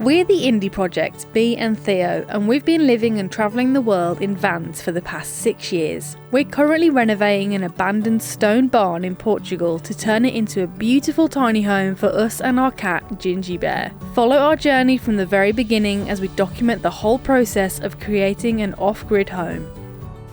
We're the Indie Project, Bee and Theo, and we've been living and travelling the world in vans for the past 6 years. We're currently renovating an abandoned stone barn in Portugal to turn it into a beautiful tiny home for us and our cat, Ginjey Bear. Follow our journey from the very beginning as we document the whole process of creating an off-grid home.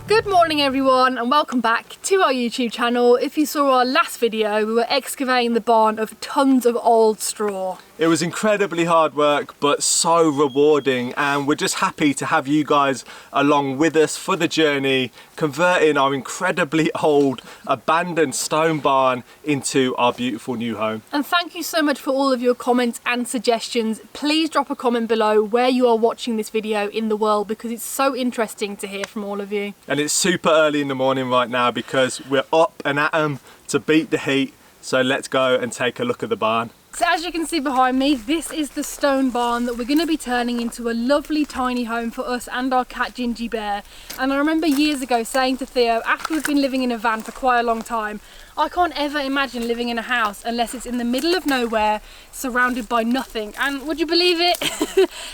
Good morning everyone and welcome back to our YouTube channel. If you saw our last video, we were excavating the barn of tons of old straw. It was incredibly hard work, but so rewarding, and we're just happy to have you guys along with us for the journey, converting our incredibly old, abandoned stone barn into our beautiful new home. And thank you so much for all of your comments and suggestions. Please drop a comment below where you are watching this video in the world, because it's so interesting to hear from all of you. And it's super early in the morning right now because we're up and at 'em to beat the heat. So let's go and take a look at the barn. So as you can see behind me, this is the stone barn that we're going to be turning into a lovely tiny home for us and our cat Ginjey Bear. And I remember years ago saying to Theo, after we've been living in a van for quite a long time, I can't ever imagine living in a house unless it's in the middle of nowhere, surrounded by nothing. And would you believe it?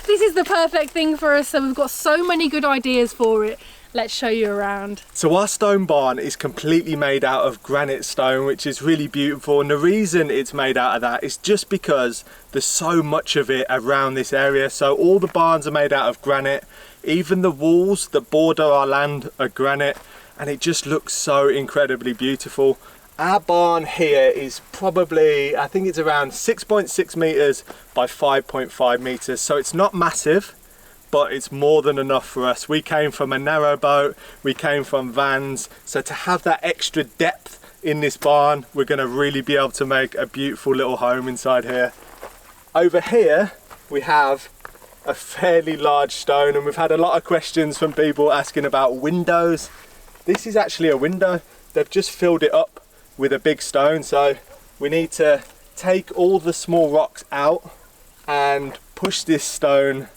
This is the perfect thing for us, and we've got so many good ideas for it. Let's show you around. So our stone barn is completely made out of granite stone, which is really beautiful. And the reason it's made out of that is just because there's so much of it around this area. So all the barns are made out of granite. Even the walls that border our land are granite. And it just looks so incredibly beautiful. Our barn here is probably, I think it's around 6.6 meters by 5.5 meters. So it's not massive, but it's more than enough for us. We came from a narrow boat, we came from vans, so to have that extra depth in this barn, we're gonna really be able to make a beautiful little home inside here. Over here, we have a fairly large stone, and we've had a lot of questions from people asking about windows. This is actually a window. They've just filled it up with a big stone, so we need to take all the small rocks out and push this stone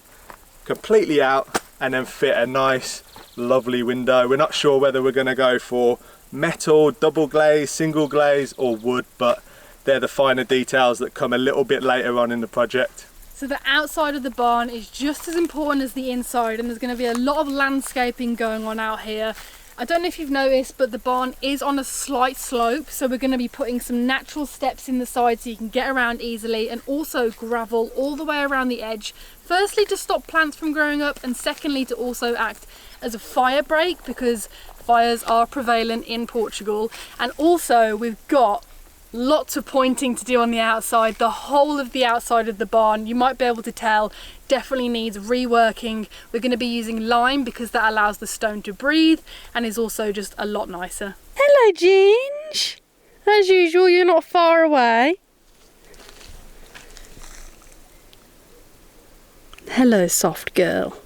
completely out and then fit a nice lovely window. We're not sure whether we're going to go for metal, double glaze, single glaze or wood, but they're the finer details that come a little bit later on in the project. So the outside of the barn is just as important as the inside, and there's going to be a lot of landscaping going on out here. I don't know if you've noticed, but the barn is on a slight slope, so we're going to be putting some natural steps in the side so you can get around easily, and also gravel all the way around the edge. Firstly, to stop plants from growing up, and secondly, to also act as a fire break, because fires are prevalent in Portugal. And also, we've got lots of pointing to do on the outside. The whole of the outside of the barn, you might be able to tell, definitely needs reworking. We're going to be using lime because that allows the stone to breathe and is also just a lot nicer. Hello Ginj! As usual, you're not far away. Hello soft girl.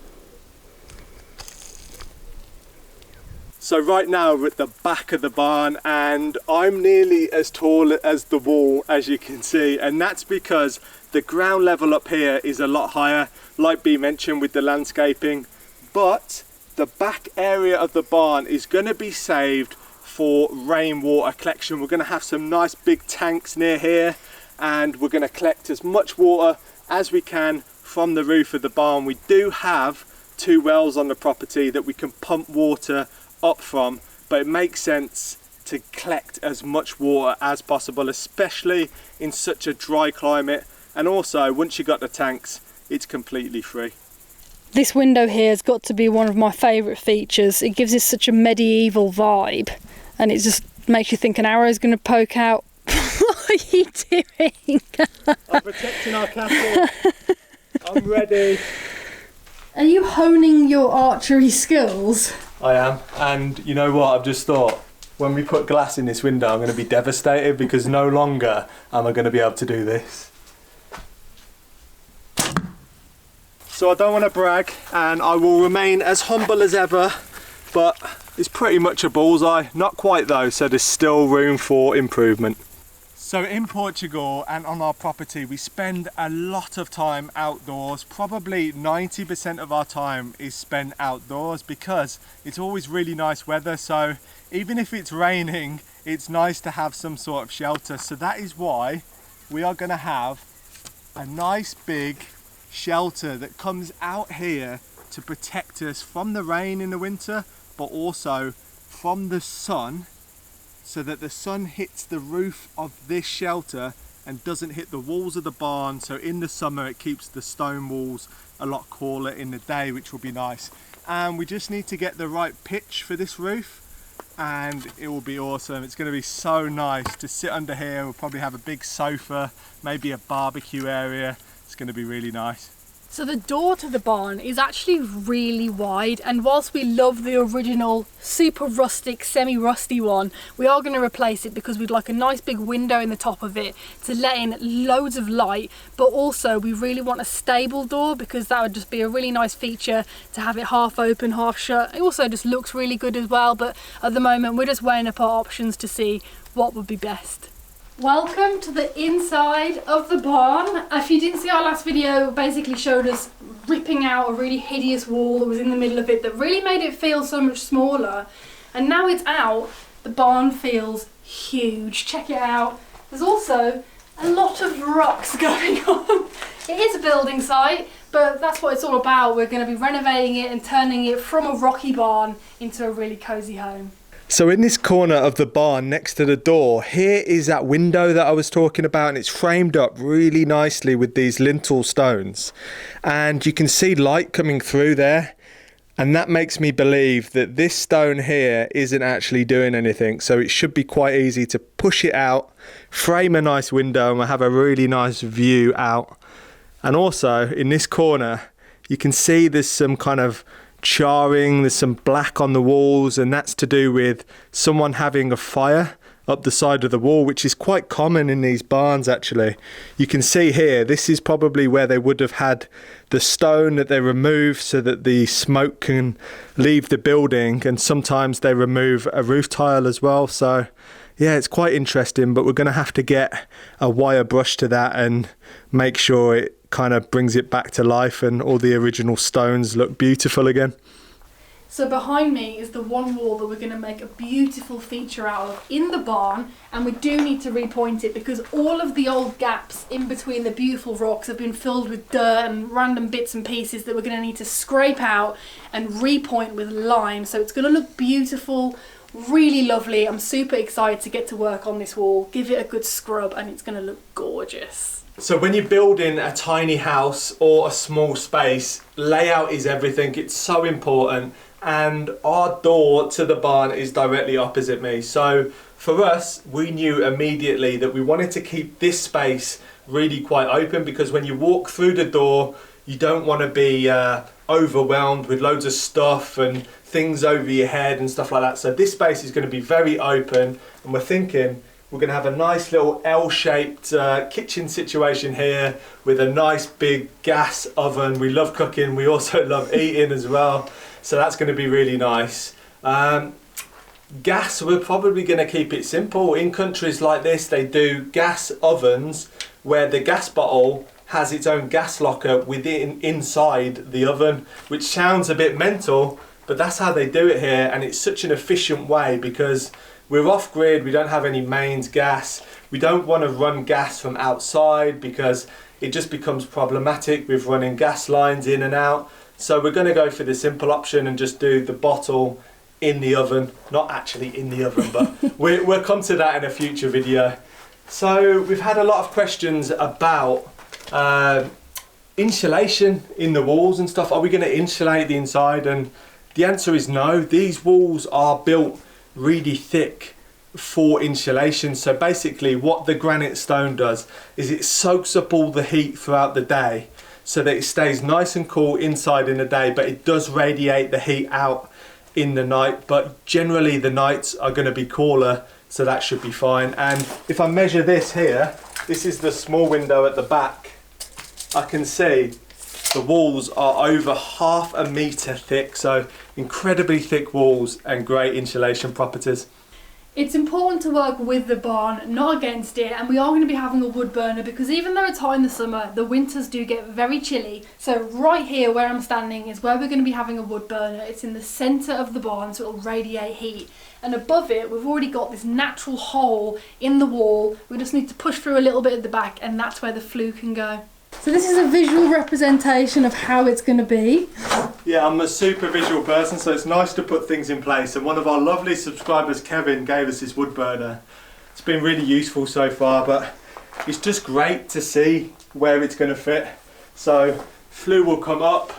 So right now we're at the back of the barn, and I'm nearly as tall as the wall, as you can see, and that's because the ground level up here is a lot higher, like Bee mentioned, with the landscaping. But the back area of the barn is going to be saved for rainwater collection. We're going to have some nice big tanks near here, and we're going to collect as much water as we can from the roof of the barn. We do have 2 wells on the property that we can pump water up from, but it makes sense to collect as much water as possible, especially in such a dry climate. And also, once you got the tanks, it's completely free. This window here has got to be one of my favourite features. It gives us such a medieval vibe, and it just makes you think an arrow is going to poke out. What are you doing? I'm protecting our cattle. I'm ready. Are you honing your archery skills? I am, and you know what, I've just thought, when we put glass in this window, I'm going to be devastated, because no longer am I going to be able to do this. So I don't want to brag, and I will remain as humble as ever, but it's pretty much a bullseye. Not quite though, so there's still room for improvement. So in Portugal and on our property, we spend a lot of time outdoors. Probably 90% of our time is spent outdoors because it's always really nice weather. So even if it's raining, it's nice to have some sort of shelter. So that is why we are going to have a nice big shelter that comes out here to protect us from the rain in the winter, but also from the sun, so that the sun hits the roof of this shelter and doesn't hit the walls of the barn. So in the summer it keeps the stone walls a lot cooler in the day, which will be nice. And we just need to get the right pitch for this roof and it will be awesome. It's going to be so nice to sit under here. We'll probably have a big sofa, maybe a barbecue area. It's going to be really nice. So the door to the barn is actually really wide, and whilst we love the original super rustic, semi-rusty one, we are going to replace it because we'd like a nice big window in the top of it to let in loads of light, but also we really want a stable door because that would just be a really nice feature to have it half open, half shut. It also just looks really good as well, but at the moment we're just weighing up our options to see what would be best. Welcome to the inside of the barn. If you didn't see our last video, it basically showed us ripping out a really hideous wall that was in the middle of it that really made it feel so much smaller. And now it's out, the barn feels huge. Check it out. There's also a lot of rocks going on. It is a building site, but that's what it's all about. We're going to be renovating it and turning it from a rocky barn into a really cozy home. So in this corner of the barn next to the door, here is that window that I was talking about, and it's framed up really nicely with these lintel stones. And you can see light coming through there. And that makes me believe that this stone here isn't actually doing anything. So it should be quite easy to push it out, frame a nice window, and we'll have a really nice view out. And also in this corner, you can see there's some kind of charring, there's some black on the walls, and that's to do with someone having a fire up the side of the wall, which is quite common in these barns actually. You can see here, this is probably where they would have had the stone that they remove so that the smoke can leave the building, and sometimes they remove a roof tile as well. So yeah, it's quite interesting, but we're going to have to get a wire brush to that and make sure it kind of brings it back to life and all the original stones look beautiful again. So behind me is the one wall that we're going to make a beautiful feature out of in the barn, and we do need to repoint it because all of the old gaps in between the beautiful rocks have been filled with dirt and random bits and pieces that we're going to need to scrape out and repoint with lime. So it's going to look beautiful, really lovely. I'm super excited to get to work on this wall, give it a good scrub, and it's going to look gorgeous. So when you're building a tiny house or a small space, layout is everything. It's so important. And our door to the barn is directly opposite me. So for us, we knew immediately that we wanted to keep this space really quite open, because when you walk through the door, you don't want to be overwhelmed with loads of stuff and things over your head and stuff like that. So this space is going to be very open, and we're thinking we're going to have a nice little L-shaped kitchen situation here with a nice big gas oven. We love cooking, we also love eating as well. So that's going to be really nice. Gas, we're probably going to keep it simple. In countries like this, they do gas ovens where the gas bottle has its own gas locker inside the oven, which sounds a bit mental, but that's how they do it here. And it's such an efficient way because we're off grid, we don't have any mains gas. We don't want to run gas from outside because it just becomes problematic with running gas lines in and out. So we're going to go for the simple option and just do the bottle in the oven. Not actually in the oven, but we'll come to that in a future video. So we've had a lot of questions about insulation in the walls and stuff. Are we going to insulate the inside? And the answer is no. These walls are built really thick for insulation. So basically what the granite stone does is it soaks up all the heat throughout the day so that it stays nice and cool inside in the day, but it does radiate the heat out in the night. But generally the nights are going to be cooler, so that should be fine. And if I measure this here, this is the small window at the back, I can see the walls are over 1/2 meter thick, so incredibly thick walls and great insulation properties. It's important to work with the barn, not against it, and we are going to be having a wood burner because even though it's hot in the summer, the winters do get very chilly. So right here where I'm standing is where we're going to be having a wood burner. It's in the centre of the barn, so it'll radiate heat. And above it, we've already got this natural hole in the wall. We just need to push through a little bit at the back, and that's where the flue can go. So this is a visual representation of how it's going to be. Yeah, I'm a super visual person, so it's nice to put things in place. And one of our lovely subscribers, Kevin, gave us this wood burner. It's been really useful so far, but it's just great to see where it's going to fit. So flue will come up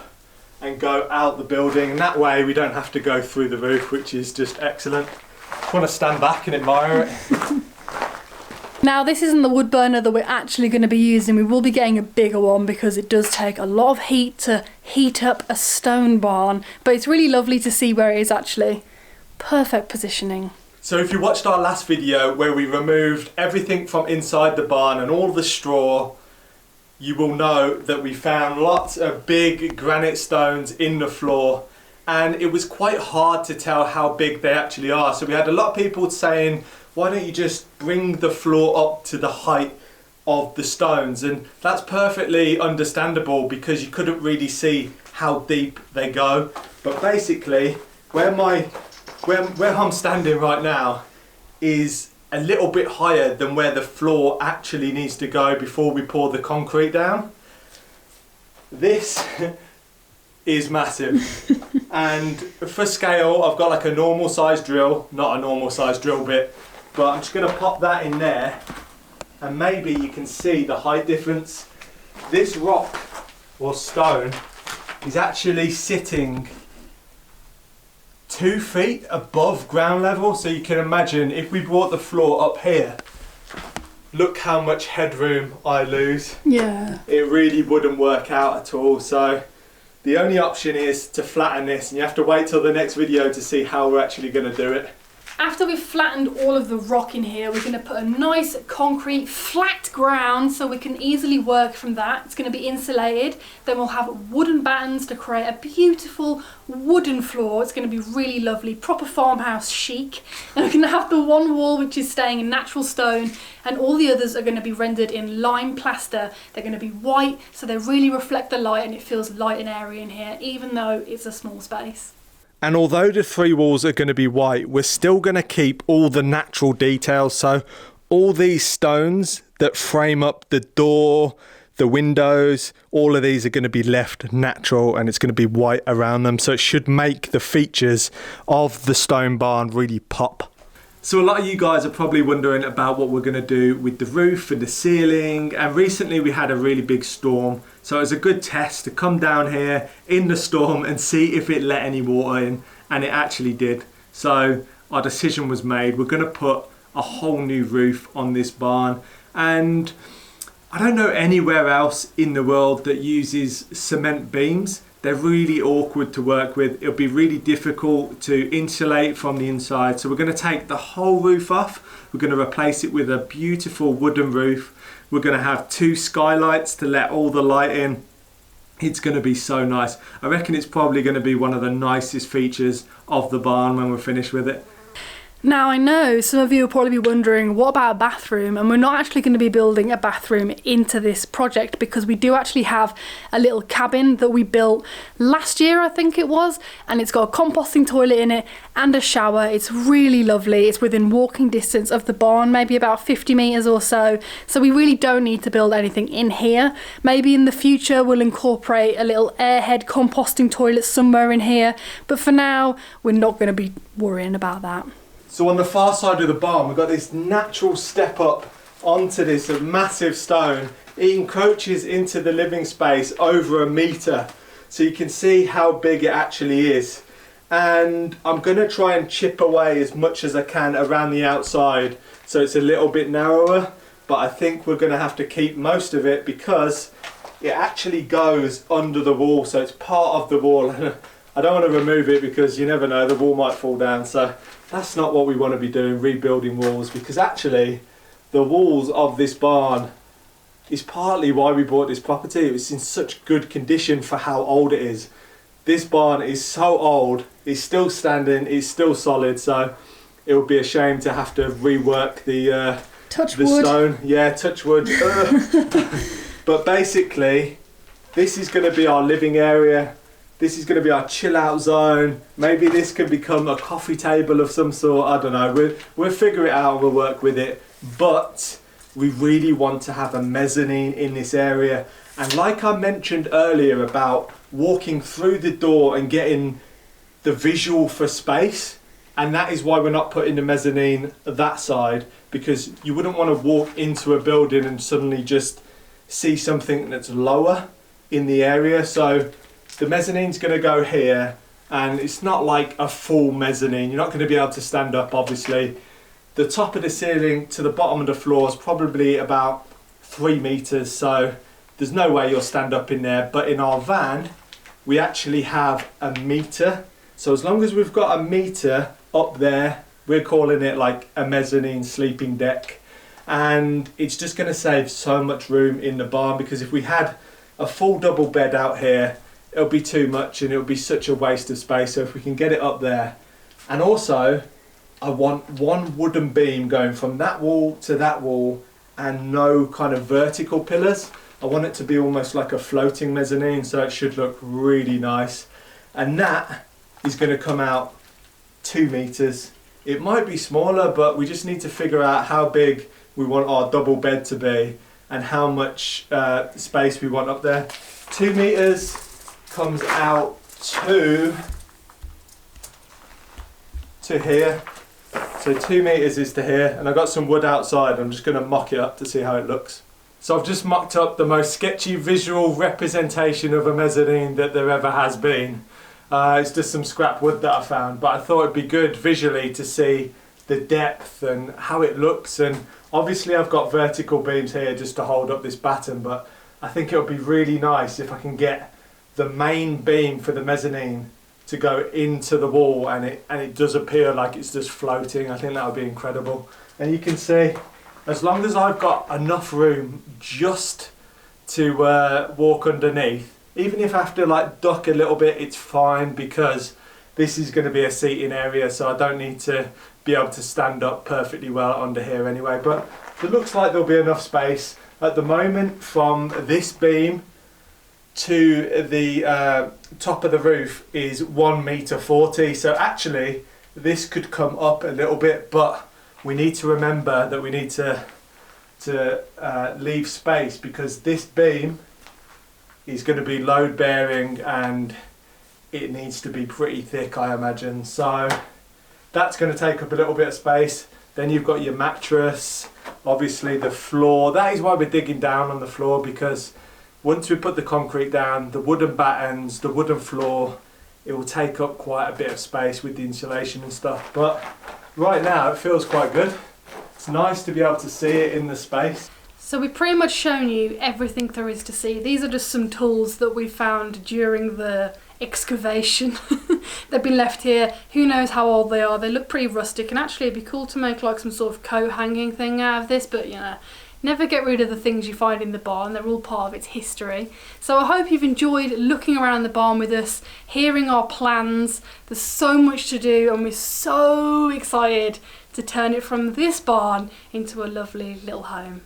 and go out the building, and that way we don't have to go through the roof, which is just excellent. I want to stand back and admire it. Now this isn't the wood burner that we're actually going to be using. We will be getting a bigger one because it does take a lot of heat to heat up a stone barn, but it's really lovely to see where it is actually. Perfect positioning. So if you watched our last video where we removed everything from inside the barn and all the straw, you will know that we found lots of big granite stones in the floor, and it was quite hard to tell how big they actually are. So we had a lot of people saying, why don't you just bring the floor up to the height of the stones? And that's perfectly understandable because you couldn't really see how deep they go. But basically, where I'm standing right now is a little bit higher than where the floor actually needs to go before we pour the concrete down. This is massive. And for scale, I've got like a normal size drill, not a normal size drill bit, but I'm just going to pop that in there and maybe you can see the height difference. This rock or stone is actually sitting 2 feet above ground level, so you can imagine if we brought the floor up here, look how much headroom I lose. Yeah. It really wouldn't work out at all. So the only option is to flatten this, and you have to wait till the next video to see how we're actually going to do it. After we've flattened all of the rock in here, we're going to put a nice concrete flat ground so we can easily work from that. It's going to be insulated. Then we'll have wooden battens to create a beautiful wooden floor. It's going to be really lovely, proper farmhouse chic. And we're going to have the one wall which is staying in natural stone, and all the others are going to be rendered in lime plaster. They're going to be white, so they really reflect the light and it feels light and airy in here, even though it's a small space. And although the 3 walls are going to be white, we're still going to keep all the natural details. So all these stones that frame up the door, the windows, all of these are going to be left natural, and it's going to be white around them. So it should make the features of the stone barn really pop. So a lot of you guys are probably wondering about what we're going to do with the roof and the ceiling, and recently we had a really big storm, so it was a good test to come down here in the storm and see if it let any water in, and it actually did. So our decision was made. We're going to put a whole new roof on this barn, and I don't know anywhere else in the world that uses cement beams. They're really awkward to work with. It'll be really difficult to insulate from the inside. So we're going to take the whole roof off. We're going to replace it with a beautiful wooden roof. We're going to have 2 skylights to let all the light in. It's going to be so nice. I reckon it's probably going to be one of the nicest features of the barn when we're finished with it. Now I know some of you will probably be wondering, what about a bathroom? And we're not actually going to be building a bathroom into this project because we do actually have a little cabin that we built last year, I think it was, and it's got a composting toilet in it and a shower. It's really lovely. It's within walking distance of the barn, maybe about 50 meters or so. So we really don't need to build anything in here. Maybe in the future we'll incorporate a little airhead composting toilet somewhere in here, but for now we're not going to be worrying about that. So on the far side of the barn, we've got this natural step up onto this massive stone. It encroaches into the living space over 1 meter. So you can see how big it actually is. And I'm going to try and chip away as much as I can around the outside so it's a little bit narrower. But I think we're going to have to keep most of it because it actually goes under the wall. So it's part of the wall. I don't want to remove it because you never know, the wall might fall down. So that's not what we want to be doing, rebuilding walls, because actually the walls of this barn is partly why we bought this property. It was in such good condition for how old it is. This barn is so old, it's still standing, it's still solid, so it would be a shame to have to rework the stone. Yeah, touch wood. But basically, this is going to be our living area. This is going to be our chill out zone. Maybe this could become a coffee table of some sort. I don't know. We'll figure it out and we'll work with it. But we really want to have a mezzanine in this area. And like I mentioned earlier about walking through the door and getting the visual for space, and that is why we're not putting the mezzanine that side, because you wouldn't want to walk into a building and suddenly just see something that's lower in the area. So the mezzanine's going to go here, and it's not like a full mezzanine. You're not going to be able to stand up, obviously. The top of the ceiling to the bottom of the floor is probably about 3 meters, so there's no way you'll stand up in there. But in our van, we actually have a meter. So as long as we've got a meter up there, we're calling it like a mezzanine sleeping deck. And it's just going to save so much room in the barn, because if we had a full double bed out here, it'll be too much and it'll be such a waste of space. So if we can get it up there. And also, I want one wooden beam going from that wall to that wall and no kind of vertical pillars. I want it to be almost like a floating mezzanine, so it should look really nice. And that is going to come out 2 meters. It might be smaller, but we just need to figure out how big we want our double bed to be and how much space we want up there. 2 meters comes out to here. So 2 meters is to here, and I've got some wood outside. I'm just going to mock it up to see how it looks. So I've just mocked up the most sketchy visual representation of a mezzanine that there ever has been. It's just some scrap wood that I found, but I thought it'd be good visually to see the depth and how it looks. And obviously I've got vertical beams here just to hold up this batten, but I think it would be really nice if I can get the main beam for the mezzanine to go into the wall and it does appear like it's just floating. I think that would be incredible. And you can see, as long as I've got enough room just to walk underneath, even if I have to like duck a little bit, it's fine, because this is going to be a seating area, so I don't need to be able to stand up perfectly well under here anyway. But it looks like there'll be enough space. At the moment, from this beam to the top of the roof is 1 meter 40. So actually this could come up a little bit, but we need to remember that we need to leave space, because this beam is going to be load bearing and it needs to be pretty thick, I imagine. So that's going to take up a little bit of space. Then you've got your mattress, obviously the floor. That is why we're digging down on the floor, because once we put the concrete down, the wooden battens, the wooden floor, it will take up quite a bit of space with the insulation and stuff. But right now it feels quite good. It's nice to be able to see it in the space. So we've pretty much shown you everything there is to see. These are just some tools that we found during the excavation. They've been left here. Who knows how old they are. They look pretty rustic, and actually it'd be cool to make like some sort of coat hanging thing out of this, but you know, never get rid of the things you find in the barn. They're all part of its history. So I hope you've enjoyed looking around the barn with us, hearing our plans. There's so much to do, and we're so excited to turn it from this barn into a lovely little home.